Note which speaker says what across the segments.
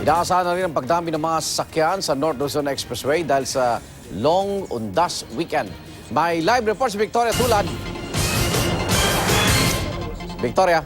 Speaker 1: Inaasahan na rin ang pagdami ng mga sasakyan sa North Luzon Expressway dahil sa long undas weekend. May live report si Victoria Tulad. Victoria.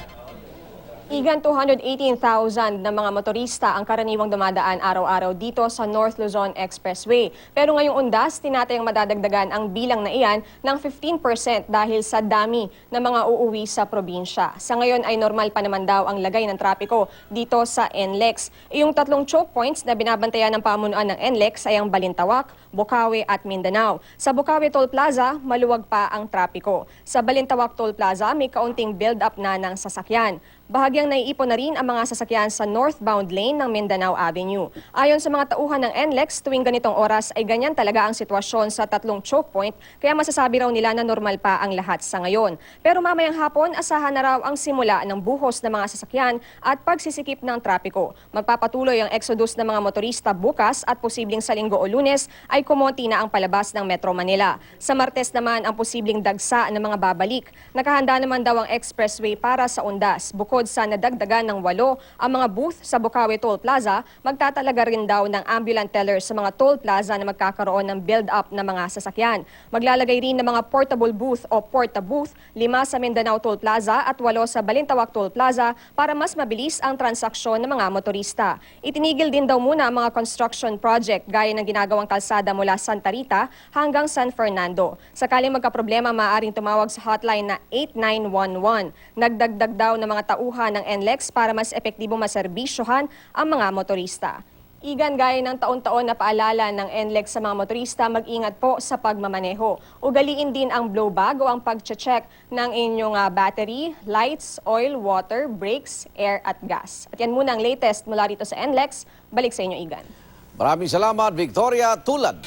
Speaker 2: Igan 218,000 na mga motorista ang karaniwang dumadaan araw-araw dito sa North Luzon Expressway. Pero ngayong undas, tinatayang madadagdagan ang bilang na iyan ng 15% dahil sa dami ng mga uuwi sa probinsya. Sa ngayon ay normal pa naman daw ang lagay ng trapiko dito sa NLEX. Yung tatlong choke points na binabantayan ng pamunuan ng NLEX ay ang Balintawak, Bocaue at Mindanao. Sa Bocaue Toll Plaza, maluwag pa ang trapiko. Sa Balintawak Toll Plaza, may kaunting build-up na ng sasakyan. Bahagyang naiipon na rin ang mga sasakyan sa northbound lane ng Mindanao Avenue. Ayon sa mga tauhan ng NLEX, tuwing ganitong oras ay ganyan talaga ang sitwasyon sa tatlong choke point, kaya masasabi raw nila na normal pa ang lahat sa ngayon. Pero mamayang hapon, asahan na raw ang simula ng buhos ng mga sasakyan at pagsisikip ng trapiko. Magpapatuloy ang exodus ng mga motorista bukas at posibleng sa Linggo o Lunes ay kumonti na ang palabas ng Metro Manila. Sa Martes naman ang posibleng dagsa ng mga babalik. Nakahanda naman daw ang expressway para sa undas. Bukod sa nadagdagan ng 8 ang mga booth sa Bocaue Toll Plaza, magtatalaga rin daw ng ambulant teller sa mga toll plaza na magkakaroon ng build-up na mga sasakyan. Maglalagay rin ng mga portable booth o porta booth, 5 sa Mindanao Toll Plaza at 8 sa Balintawak Toll Plaza para mas mabilis ang transaksyon ng mga motorista. Itinigil din daw muna ang mga construction project gaya ng ginagawang kalsada mula Santa Rita hanggang San Fernando. Sakaling magkaproblema, maaaring tumawag sa hotline na 8911. Nagdagdag daw ng mga tauhan ng NLEX para mas epektibong maserbisyohan ang mga motorista. Igan, gaya ng taon-taon na paalala ng NLEX sa mga motorista, mag-ingat po sa pagmamaneho. Ugaliin din ang blow bag o ang pag-check ng inyong battery, lights, oil, water, brakes, air at gas. At yan muna ang latest mula rito sa NLEX. Balik sa inyo, Igan.
Speaker 1: Maraming salamat, Victoria Tulad.